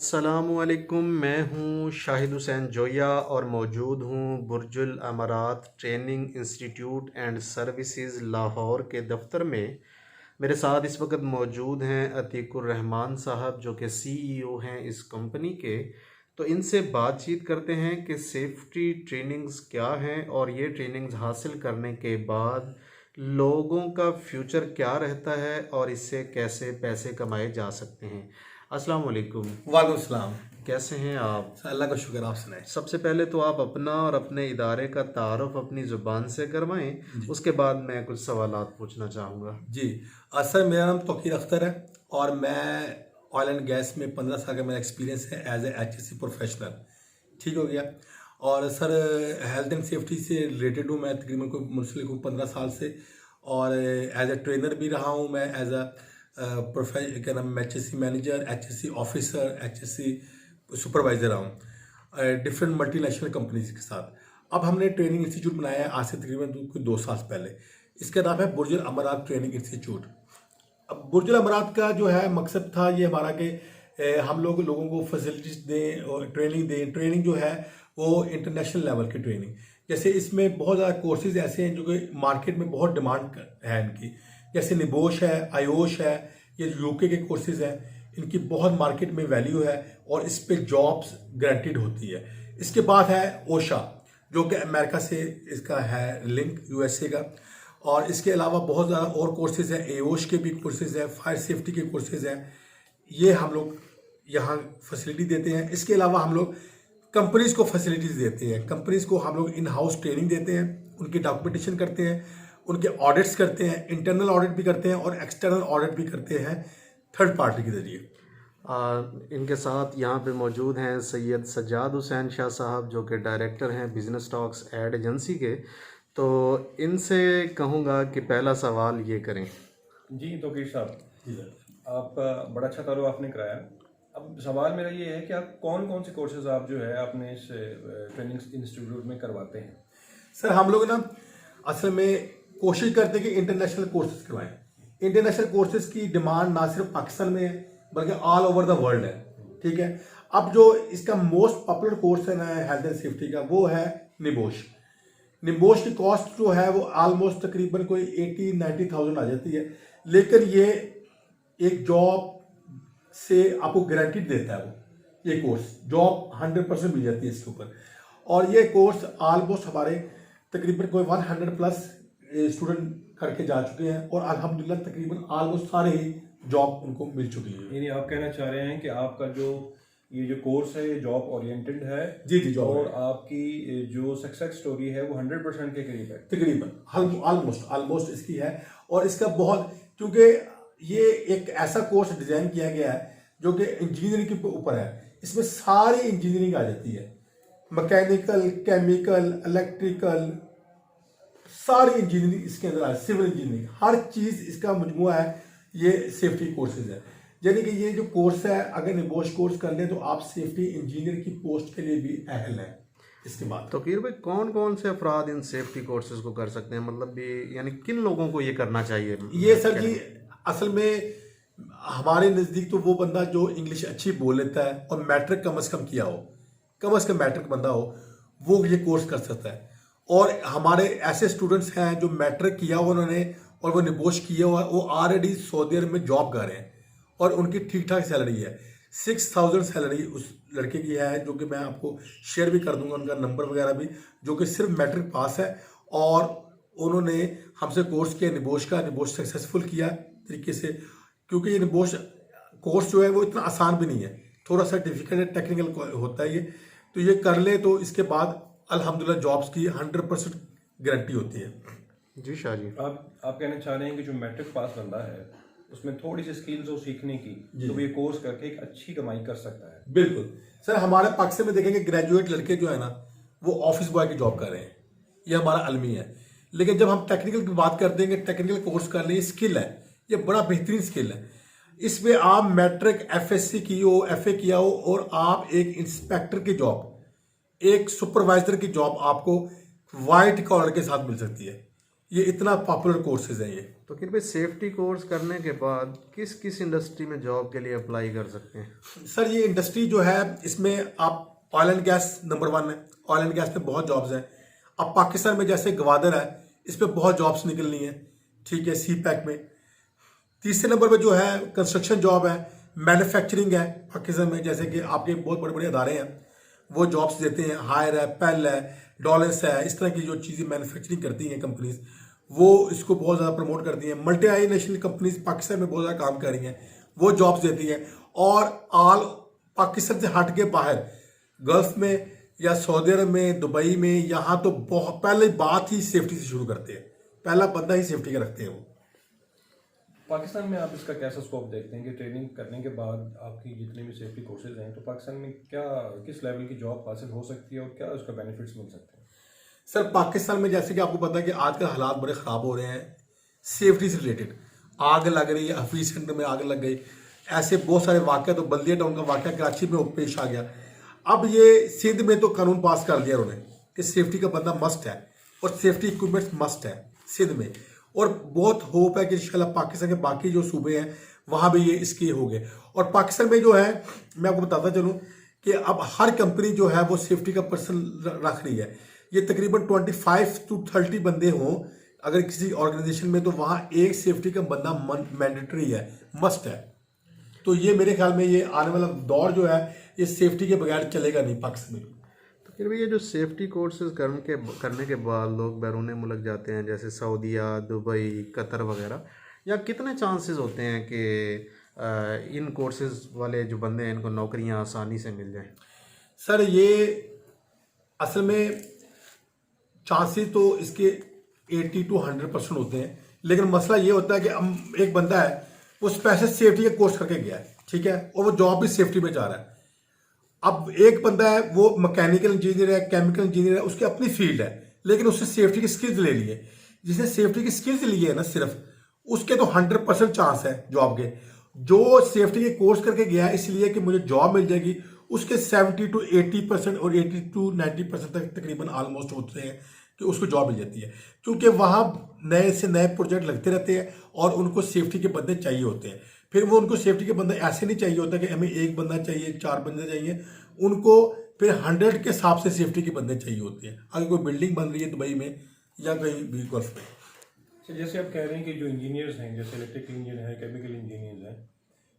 अस्सलामुअलैकुम। मैं हूं शाहिद हुसैन जोया और मौजूद हूं बुर्जुल अमारात training institute and services Lahore के दफ्तर में। मेरे साथ इस वक्त मौजूद हैं अतीकुर रहमान साहब जो कि सीईओ हैं इस कंपनी के। तो इनसे बातचीत करते हैं कि सेफ्टी ट्रेनिंग्स क्या हैं और ये ट्रेनिंग्स हासिल करने के बाद लोगों का फ्यूचर क्या रहता है और इससे कैसे पैसे कमाए जा सकते हैं। अस्सलाम वालेकुम। वालेकुम सलाम। कैसे हैं आप? अल्लाह का शुक्र, आप सुनाएं। सबसे पहले तो आप अपना और अपने इदारे का तारुफ अपनी ज़ुबान से करवाएं, उसके बाद मैं कुछ सवालात पूछना चाहूँगा। जी, सर मेरा नाम तौकीर अख्तर है और मैं ऑयल एंड गैस में 15 साल का मेरा एक्सपीरियंस है एज ए HSC प्रोफेशनल। ठीक हो गया। और सर हेल्थ एंड सेफ्टी से रिलेटेड हूँ मैं, तकरीबन कोई मुंसलिक हूँ 15 साल से। और एज ए ट्रेनर भी रहा हूँ मैं, एज अ क्या नाम, HSC manager, HSC officer, HSC supervisor रहा हूँ डिफरेंट मल्टीनेशनल कंपनीज के साथ। अब हमने ट्रेनिंग इंस्टीट्यूट बनाया है आज से तकरीबन कोई 2 साल पहले। इसका नाम है बुर्जुल अमारात ट्रेनिंग इंस्टीट्यूट। अब बुर्जुल अमारात का जो है मकसद था ये हमारा कि हम लोगों को फैसिलिटीज दें और ट्रेनिंग दें। ट्रेनिंग जो है वो इंटरनेशनल लेवल की ट्रेनिंग, जैसे इसमें बहुत ज़्यादा कोर्सेज ऐसे हैं जो कि मार्केट में बहुत डिमांड है इनकी, जैसे निबोश है, आयोश है, ये यूके के कोर्सेज हैं, इनकी बहुत मार्केट में वैल्यू है और इस पे जॉब्स गारंटीड होती है। इसके बाद है ओशा जो कि अमेरिका से इसका है लिंक, यूएसए का। और इसके अलावा बहुत ज़्यादा और कोर्सेज हैं, एओश के भी कोर्सेज हैं, फायर सेफ्टी के कोर्सेज हैं, ये हम लोग यहाँ फैसिलिटी देते हैं। इसके अलावा हम लोग कंपनीज को फैसिलिटीज़ देते हैं, कंपनीज को हम लोग इन हाउस ट्रेनिंग देते हैं, उनकी डॉक्यूमेंटेशन करते हैं, उनके ऑडिट्स करते हैं, इंटरनल ऑडिट भी करते हैं और एक्सटर्नल ऑडिट भी करते हैं थर्ड पार्टी के जरिए। इनके साथ यहाँ पे मौजूद हैं सैयद सज्जाद हुसैन शाह साहब जो कि डायरेक्टर हैं बिजनेस टॉक्स एड एजेंसी के। तो इनसे कहूँगा कि पहला सवाल ये करें। जी तौकीर साहब, आपका बड़ा अच्छा तारुफ आपने कराया। अब सवाल मेरा ये है कि आप कौन कौन से कोर्सेज आप जो है आपने इस ट्रेनिंग इंस्टीट्यूट में करवाते हैं? सर हम लोग ना असल में कोशिश करते हैं कि इंटरनेशनल कोर्सेज करवाएं। इंटरनेशनल कोर्सेज की डिमांड ना सिर्फ पाकिस्तान में है बल्कि ऑल ओवर द वर्ल्ड है। ठीक है। अब जो इसका मोस्ट पॉपुलर कोर्स है ना हेल्थ एंड सेफ्टी का, वो है निबोश। निबोश की कॉस्ट जो है वो ऑलमोस्ट तकरीबन कोई 80-90,000 आ जाती है, लेकिन ये एक जॉब से आपको गारंटीड देता है वो ये कोर्स, जॉब 100% मिल जाती है इसके ऊपर। और ये कोर्स ऑलमोस्ट हमारे तकरीबन कोई 100+ स्टूडेंट करके जा चुके हैं और अल्हम्दुलिल्लाह तकरीबन ऑलमोस्ट सारे ही जॉब उनको मिल चुकी है। यानी आप कहना चाह रहे हैं कि आपका जो ये जो कोर्स है ये जॉब ओरिएंटेड है? जी जी, जॉब। और आपकी जो सक्सेस स्टोरी है वो 100% के करीब है तकरीबन, ऑलमोस्ट इसकी है। और इसका बहुत, क्योंकि ये एक ऐसा कोर्स डिजाइन किया गया है जो कि इंजीनियरिंग के ऊपर है। इसमें सारी इंजीनियरिंग आ जाती है, मैकेनिकल, केमिकल, इलेक्ट्रिकल, सारी इंजीनियरिंग इसके अंदर है, सिविल इंजीनियरिंग, हर चीज़ इसका मजमुआ है। ये सेफ्टी कोर्सेज है, यानी कि ये जो कोर्स है अगर निबोश कोर्स कर लें तो आप सेफ्टी इंजीनियर की पोस्ट के लिए भी अहल हैं। इसके बाद तौकीर भाई, कौन कौन से अफराद इन सेफ्टी कोर्सेज को कर सकते हैं, मतलब भी यानी किन लोगों को ये करना चाहिए? ये सर जी असल में हमारे नज़दीक तो वो बंदा जो इंग्लिश अच्छी बोल लेता है और मैट्रिक कम अज़ कम किया हो, कम अज़ कम मैट्रिक बंदा हो, वो ये कोर्स कर सकता है। और हमारे ऐसे स्टूडेंट्स हैं जो मैट्रिक किया हुआ उन्होंने और वो निबोश किया हुआ, वो ऑलरेडी सऊदी अरब में जॉब कर रहे हैं और उनकी ठीक ठाक सैलरी है। 6,000 सैलरी उस लड़के की है, जो कि मैं आपको शेयर भी कर दूंगा उनका नंबर वगैरह भी, जो कि सिर्फ मैट्रिक पास है और उन्होंने हमसे कोर्स किया निबोश का, निबोश सक्सेसफुल किया तरीके से। क्योंकि ये निबोश कोर्स जो है वो इतना आसान भी नहीं है, थोड़ा सा डिफिकल्ट है, टेक्निकल होता है ये। तो ये कर ले तो इसके बाद अल्हम्दुलिल्लाह जॉब्स की 100% गारंटी होती है। जी शाह जी, आप कहना चाह रहे हैं कि जो मैट्रिक पास बंदा है उसमें थोड़ी सी स्किल्स हो सीखने की, तो वो ये कोर्स करके एक अच्छी कमाई कर सकता है। बिल्कुल सर, हमारे पाकिस्तान में देखेंगे ग्रेजुएट लड़के जो है ना वो ऑफिस बॉय की जॉब कर रहे हैं, ये हमारा अलमी है। लेकिन जब हम टेक्निकल की बात करते हैं कि टेक्निकल कोर्स कर लें, स्किल है, ये बड़ा बेहतरीन स्किल है। इसमें आप मैट्रिक, FSC की हो, FA किया हो और आप एक इंस्पेक्टर की जॉब, एक सुपरवाइजर की जॉब आपको वाइट कॉलर के साथ मिल सकती है। ये इतना पॉपुलर कोर्सेज हैं ये। तो फिर भाई सेफ्टी कोर्स करने के बाद किस किस इंडस्ट्री में जॉब के लिए अप्लाई कर सकते हैं? सर ये इंडस्ट्री जो है इसमें आप ऑयल एंड गैस नंबर 1 है, ऑयल एंड गैस में बहुत जॉब्स हैं। अब पाकिस्तान में जैसे गवादर है, इस पर बहुत जॉब्स निकलनी है, ठीक है, सी पैक में। तीसरे नंबर पे जो है कंस्ट्रक्शन जॉब है, मैन्युफैक्चरिंग है पाकिस्तान में, जैसे कि आपके बहुत बड़े बड़े अदारे हैं वो जॉब्स देते हैं, हायर है, पेल है, डॉलेंस है, इस तरह की जो चीज़ें मैन्युफैक्चरिंग करती हैं कंपनीज, वो इसको बहुत ज़्यादा प्रमोट करती हैं। मल्टी नेशनल कंपनीज पाकिस्तान में बहुत ज़्यादा काम कर रही हैं, वो जॉब्स देती हैं। और ऑल पाकिस्तान से हट के बाहर गल्फ में या सऊदी अरब में, दुबई में, यहाँ तो बहुत पहले बात ही सेफ्टी से शुरू करते हैं, पहला बंदा ही सेफ्टी का रखते हैं वो। पाकिस्तान में आप इसका कैसा स्कोप देखते हैं कि ट्रेनिंग करने के बाद आपकी जितने भी सेफ्टी कोर्सेज हैं, तो पाकिस्तान में क्या किस लेवल की जॉब हासिल हो सकती है और क्या उसका बेनिफिट्स मिल सकते हैं? सर पाकिस्तान में जैसे कि आपको पता है कि आजकल हालात बड़े ख़राब हो रहे हैं सेफ्टी से रिलेटेड। आग लग रही है, हफीज सेंटर में आग लग गई, ऐसे बहुत सारे वाक़े, तो बल्दिया टाउन का वाक़ा कराची में पेश आ गया। अब ये सिंध में तो कानून पास कर दिया उन्होंने कि सेफ्टी का बंदा मस्ट है और सेफ्टी इक्विपमेंट्स मस्ट है सिंध में। और बहुत होप है कि इंशाल्लाह पाकिस्तान के बाकी जो सूबे हैं वहाँ भी ये इसके हो गए। और पाकिस्तान में जो है, मैं आपको बताता चलूँ कि अब हर कंपनी जो है वो सेफ्टी का पर्सन रख रही है। ये तकरीबन 25 to 30 बंदे हों अगर किसी ऑर्गेनाइजेशन में, तो वहाँ एक सेफ्टी का बंदा मैंडेटरी है, मस्ट है। तो ये मेरे ख्याल में ये आने वाला दौर जो है ये सेफ्टी के बगैर चलेगा नहीं पाकिस्तान में। तो फिर भी ये जो सेफ्टी कोर्सेज करने के बाद लोग बैरून मुल्क जाते हैं, जैसे सऊदीया, दुबई, कतर वगैरह, या कितने चांसेस होते हैं कि इन कोर्सेज वाले जो बंदे हैं इनको नौकरियां आसानी से मिल जाएं? सर ये असल में चांसेस तो इसके 80 to 100% होते हैं, लेकिन मसला ये होता है कि हम एक बंदा है वो स्पेशल सेफ्टी का कोर्स करके गया है, ठीक है, और वो जॉब भी सेफ्टी में जा रहा है। अब एक बंदा है वो मैकेनिकल इंजीनियर है, केमिकल इंजीनियर है, उसकी अपनी फील्ड है, लेकिन उससे सेफ्टी की स्किल्स ले लिए। जिसने सेफ्टी की स्किल्स ली है ना सिर्फ, उसके तो 100% चांस है जॉब के। जो सेफ्टी के कोर्स करके गया है इसलिए कि मुझे जॉब मिल जाएगी, उसके 70 to 80% और 80 to 90% तक तकरीबन ऑलमोस्ट होते हैं कि उसको जॉब मिल जाती है, क्योंकि वहाँ नए से नए प्रोजेक्ट लगते रहते हैं और उनको सेफ्टी के बंदे चाहिए होते हैं। फिर वो उनको सेफ्टी के बंदे ऐसे नहीं चाहिए होता कि हमें एक बंदा चाहिए, 4 बंदे चाहिए, उनको फिर 100 के हिसाब से सेफ्टी के बंदे चाहिए होते हैं अगर कोई बिल्डिंग बन रही है दुबई में या कहीं भी गल्फ में। तो जैसे आप कह रहे हैं कि जो इंजीनियर्स हैं, जैसे इलेक्ट्रिकल इंजीनियर हैं, केमिकल इंजीनियर्स हैं,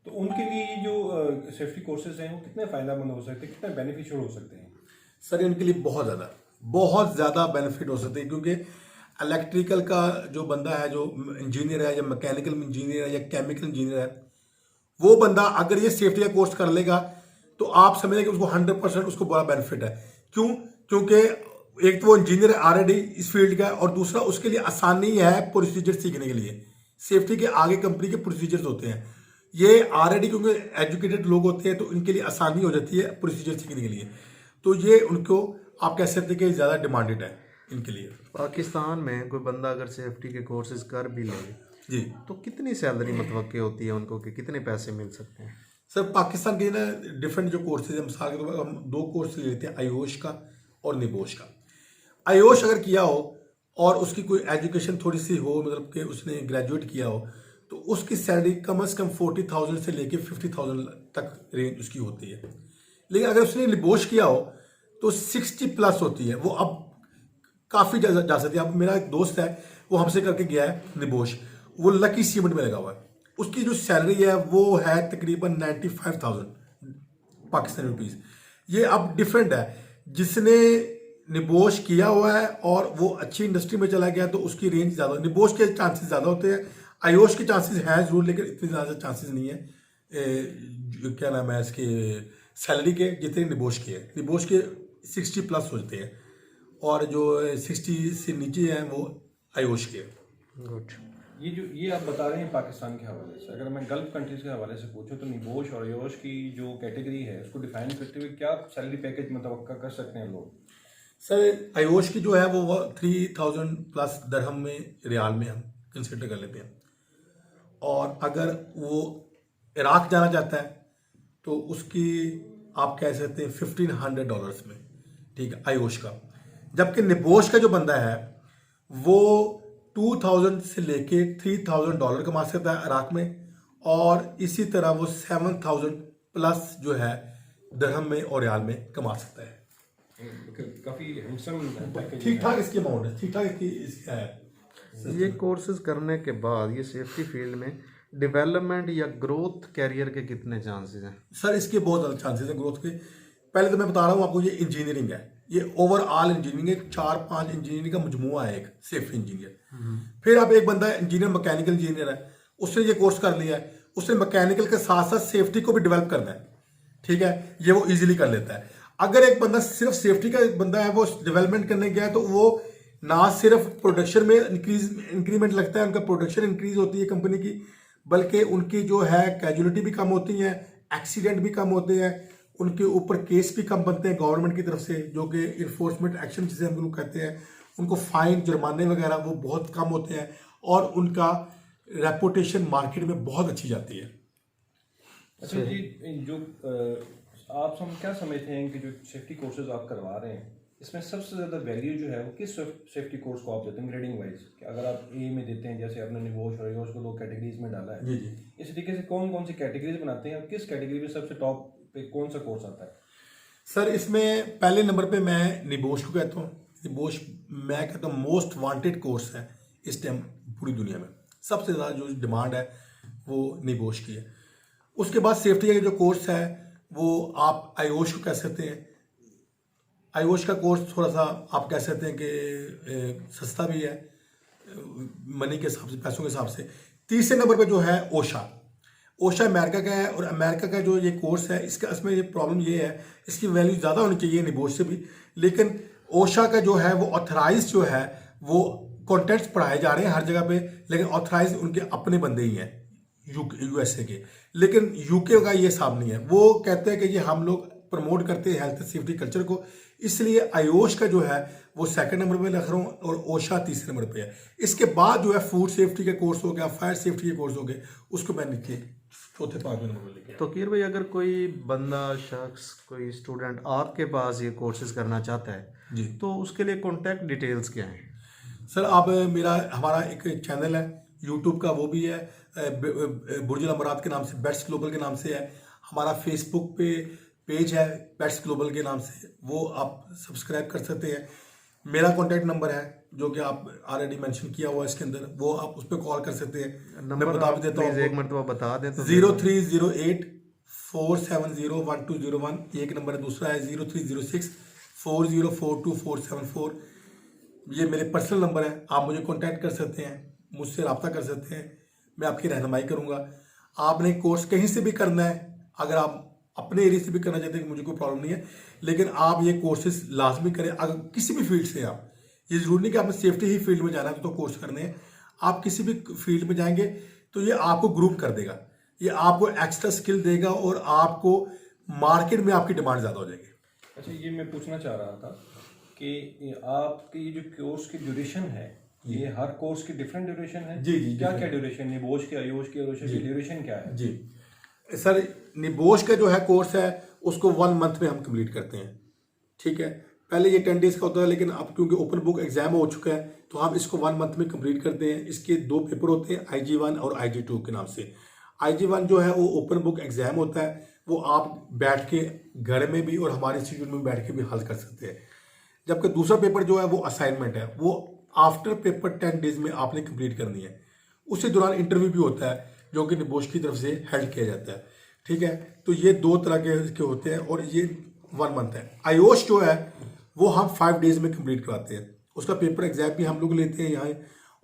तो उनके लिए ये जो सेफ्टी कोर्सेज हैं वो कितने फ़ायदेमंद हो सकते हैं, कितने बेनिफिशियल हो सकते हैं? सर इनके लिए बहुत ज़्यादा बेनिफिट हो सकते हैं, क्योंकि इलेक्ट्रिकल का जो बंदा है, जो इंजीनियर है या मैकेनिकल इंजीनियर है या केमिकल इंजीनियर है, वो बंदा अगर ये सेफ्टी का कोर्स कर लेगा तो आप समझें कि उसको 100% उसको बड़ा बेनिफिट है। क्यों? क्योंकि एक तो वो इंजीनियर ऑलरेडी इस फील्ड का है और दूसरा उसके लिए आसानी है प्रोसीजर सीखने के लिए। सेफ्टी के आगे कंपनी के प्रोसीजर्स होते हैं, ये ऑलरेडी क्योंकि एजुकेटेड लोग होते हैं तो इनके लिए आसानी हो जाती है प्रोसीजर सीखने के लिए। तो ये उनको आप कह सकते हैं कि ज़्यादा डिमांडेड है इनके लिए। पाकिस्तान में कोई बंदा अगर सेफ्टी के कोर्सेज कर भी ले जी, तो कितनी सैलरी मतवक्के होती है उनको, कि कितने पैसे मिल सकते हैं? सर पाकिस्तान के ना डिफरेंट जो कोर्सेज हैं, मिसाल के तौर पर हम 2 कोर्स ले लेते हैं, आयोश का और निबोश का। आयोश अगर किया हो और उसकी कोई एजुकेशन थोड़ी सी हो, मतलब कि उसने ग्रेजुएट किया हो, तो उसकी सैलरी कम से कम 40,000 से लेके 50,000 तक रेंज उसकी होती है। लेकिन अगर उसने निबोश किया हो तो 60+ होती है, वो अब काफ़ी जा सकती है। अब मेरा एक दोस्त है वो हमसे करके गया है निबोश, वो लकी सीमेंट में लगा हुआ है, उसकी जो सैलरी है वो है तकरीबन 95,000 पाकिस्तानी रुपीज़। ये अब डिफरेंट है, जिसने निबोश किया हुआ है और वो अच्छी इंडस्ट्री में चला गया तो उसकी रेंज ज़्यादा, निबोश के चांसेस ज़्यादा होते हैं, आयोश के चांसेस हैं ज़रूर, लेकिन इतने ज़्यादा चांसेस नहीं है क्या नाम है इसके सैलरी के जितने निबोश के हैं। निबोश के 60+ होते हैं और जो 60 से नीचे हैं वो आयोश के। गुड। ये आप बता रहे हैं पाकिस्तान के हवाले से, अगर मैं गल्फ कंट्रीज के हवाले से पूछूं तो निबोश और आयोश की जो कैटेगरी है उसको डिफाइन करते हुए क्या सैलरी पैकेज मुतवक्का कर सकते हैं लोग? सर आयोश की जो है वो 3,000+ दरहम में, रियाल में हम कंसिडर कर लेते हैं। और अगर वो इराक जाना चाहता है तो उसकी आप कह सकते हैं $1,500 में, ठीक है, आयोश का। जबकि निबोश का जो बंदा है वो $2,000 से लेके $3,000 कमा सकता है इराक में, और इसी तरह वो 7,000 प्लस जो है दिरहम में और रियाल में कमा सकता है। काफी हैंडसम पैकेज ठीक ठाक इसकी अमाउंट है, ठीक ठाक इसकी है। ये कोर्सेज करने के बाद ये सेफ्टी फील्ड में डेवलपमेंट या ग्रोथ कैरियर के कितने चांसेस हैं? सर इसके बहुत ज़्यादा चांसेस हैं ग्रोथ के। पहले तो मैं बता रहा हूँ आपको, ये इंजीनियरिंग है, ये ओवरऑल इंजीनियरिंग है, 4-5 इंजीनियरिंग का मजमुआ है एक सेफ्टी इंजीनियर। फिर आप एक बंदा इंजीनियर, मैकेनिकल इंजीनियर है, उसने ये कोर्स कर लिया है, उसने मैकेनिकल के साथ साथ सेफ्टी को भी डेवलप करना है, ठीक है, ये वो इजीली कर लेता है। अगर एक बंदा सिर्फ सेफ्टी का बंदा है, वो डेवलपमेंट करने गया है, तो वो ना सिर्फ प्रोडक्शन में इंक्रीमेंट लगता है, उनका प्रोडक्शन इंक्रीज होती है कंपनी की, बल्कि उनकी जो है कैजुअलिटी भी कम होती है, एक्सीडेंट भी कम होते हैं, उनके ऊपर केस भी कम बनते हैं गवर्नमेंट की तरफ से, जो कि इन्फोर्समेंट एक्शन जिसे हम लोग कहते हैं, उनको फाइन जुर्माने वगैरह वो बहुत कम होते हैं, और उनका रेपुटेशन मार्केट में बहुत अच्छी जाती है। अच्छा जी, जो आप क्या समझते हैं कि जो सेफ्टी कोर्सेज आप करवा रहे हैं, इसमें सबसे ज़्यादा वैल्यू जो है वो किस सेफ्टी कोर्स को आप देते हैं ग्रेडिंग वाइज? अगर आप ए में देते हैं, जैसे आपने निबोश और योश को दो कैटेगरीज में डाला है, जी जी, इस तरीके से कौन कौन सी कैटेगरीज बनाते हैं और किस कैटेगरी में सबसे टॉप पे कौन सा कोर्स आता है? सर इसमें पहले नंबर पे मैं निबोश को कहता हूँ। निबोश मैं कहता हूँ मोस्ट वांटेड कोर्स है इस टाइम पूरी दुनिया में, सबसे ज़्यादा जो डिमांड है वो निबोश की है। उसके बाद सेफ्टी का जो कोर्स है वो आप आयोश को कह सकते हैं। आयोश का कोर्स थोड़ा सा आप कह सकते हैं कि सस्ता भी है मनी के हिसाब से, पैसों के हिसाब से। तीसरे नंबर पे जो है ओशा। ओशा अमेरिका का है, और अमेरिका का जो ये कोर्स है इसका इसमें ये प्रॉब्लम ये है, इसकी वैल्यू ज़्यादा होनी चाहिए निबोश से भी, लेकिन ओशा का जो है वो ऑथराइज जो है वो कॉन्टेंट्स पढ़ाए जा रहे हैं हर जगह पे, लेकिन ऑथराइज उनके अपने बंदे ही हैं यूएसए के, लेकिन यूके का ये हिसाब नहीं है। वो कहते हैं कि ये हम लोग प्रमोट करते हैं हेल्थ सेफ्टी कल्चर को, इसलिए आयोश का जो है वो सेकंड नंबर पे रख रहा हूँ और ओशा तीसरे नंबर पे है। इसके बाद जो है फूड सेफ्टी के कोर्स हो गया, फायर सेफ्टी के कोर्स हो गए, उसको मैं नीचे चौथे 5वें नंबर पर लेके आया। तो कीर भाई, अगर कोई बंदा शख्स कोई स्टूडेंट आपके पास ये कोर्सेज करना चाहता है जी, तो उसके लिए कॉन्टैक्ट डिटेल्स क्या हैं? सर आप हमारा एक चैनल है यूट्यूब का, वो भी है बुर्जुल अमरात के नाम से, बेट्स ग्लोबल के नाम से है। हमारा फेसबुक पे पेज है बेट्स ग्लोबल के नाम से, वो आप सब्सक्राइब कर सकते हैं। मेरा कॉन्टैक्ट नंबर है जो कि आप ऑलरेडी मेंशन किया हुआ है इसके अंदर, वो आप उस पर कॉल कर सकते हैं। मैं बता भी देता हूँ, एक मरतबा बता दें तो। 0308 470 1201 एक नंबर है, दूसरा है 0306 4042 474। ये मेरे पर्सनल नंबर है, आप मुझे कांटेक्ट कर सकते हैं, मुझसे रब्ता कर सकते हैं, मैं आपकी रहनुमाई करूंगा। आपने कोर्स कहीं से भी करना है, अगर आप अपने एरिया से भी करना चाहते हैं मुझे कोई प्रॉब्लम नहीं है, लेकिन आप ये कोर्सेज लाजमी करें। अगर किसी भी फील्ड से आप, ये जरूरी नहीं कि आपने सेफ्टी ही फील्ड में जाना है तो कोर्स करने हैं, आप किसी भी फील्ड में जाएंगे तो ये आपको ग्रुप कर देगा, ये आपको एक्स्ट्रा स्किल देगा और आपको मार्केट में आपकी डिमांड ज़्यादा हो जाएगी। अच्छा, ये मैं पूछना चाह रहा था कि आपकी जो कोर्स की ड्यूरेशन है, ये हर कोर्स की डिफरेंट ड्यूरेशन है? जी जी, क्या क्या ड्यूरेशन, निबोश की, आयोश की, आयोश की ड्यूरेशन क्या है? जी सर, निबोश का जो है कोर्स है उसको 1 मंथ में हम कंप्लीट करते हैं, ठीक है। पहले ये 10 डेज का होता है, लेकिन अब क्योंकि ओपन बुक एग्जाम हो चुका है तो हम इसको 1 मंथ में कंप्लीट करते हैं। इसके 2 पेपर होते हैं, IG1 और IG2 के नाम से। IG1 जो है वो ओपन बुक एग्जाम होता है, वो आप बैठ के घर में भी और हमारे इंस्टीट्यूट में बैठ के भी हल कर सकते हैं। जबकि दूसरा पेपर जो है वो असाइनमेंट है, वो आफ्टर पेपर 10 डेज में आपने कंप्लीट करनी है। उसी दौरान इंटरव्यू भी होता है जो कि निबोश की तरफ से हेल्ड किया जाता है, ठीक है। तो ये 2 तरह के होते हैं और ये 1 मंथ है। आयोश जो है वो हम 5 डेज में कंप्लीट करवाते हैं, उसका पेपर एग्जाम भी हम लोग लेते हैं यहाँ,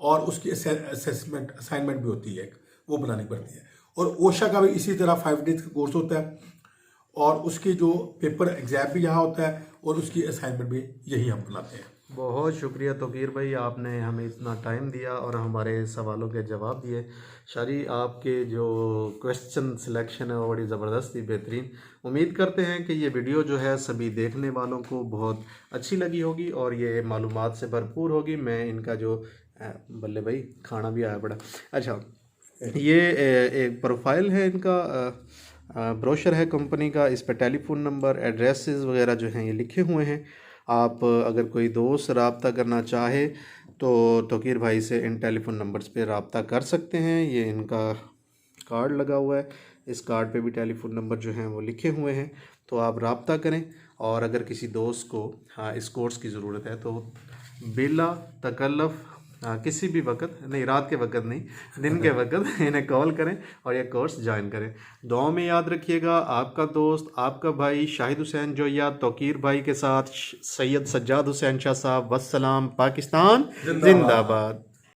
और उसकी असेसमेंट असाइनमेंट भी होती है, वो बनानी पड़ती है। और ओशा का भी इसी तरह 5 डेज का कोर्स होता है, और उसकी जो पेपर एग्जाम भी यहाँ होता है और उसकी असाइनमेंट भी यही हम बनाते हैं। बहुत शुक्रिया तोकीर भाई, आपने हमें इतना टाइम दिया और हमारे सवालों के जवाब दिए। शारी, आपके जो क्वेश्चन सिलेक्शन है वो बड़ी ज़बरदस्त थी, बेहतरीन। उम्मीद करते हैं कि ये वीडियो जो है सभी देखने वालों को बहुत अच्छी लगी होगी और ये मालूमात से भरपूर होगी। मैं इनका जो बल्ले भाई खाना भी आया बड़ा अच्छा, ये एक प्रोफाइल है इनका, ब्रोशर है कंपनी का, इस पर टेलीफोन नंबर, एड्रेसेस वगैरह जो हैं ये लिखे हुए हैं। आप अगर कोई दोस्त रब्ता करना चाहे तो तौकीर भाई से इन टेलीफ़ोन नंबर्स पे रब्ता कर सकते हैं। ये इनका कार्ड लगा हुआ है, इस कार्ड पे भी टेलीफ़ोन नंबर जो हैं वो लिखे हुए हैं, तो आप रब्ता करें। और अगर किसी दोस्त को इस कोर्स की ज़रूरत है तो बिला तकल्लुफ़ किसी भी वक्त, नहीं रात के वक्त नहीं, दिन के वक्त इन्हें कॉल करें और ये कोर्स ज्वाइन करें। दुआ में याद रखिएगा, आपका दोस्त, आपका भाई शाहिद हुसैन जोया तौकीर भाई के साथ सैयद सज्जाद हुसैन शाह साहब। वस्सलाम, पाकिस्तान जिंदाबाद।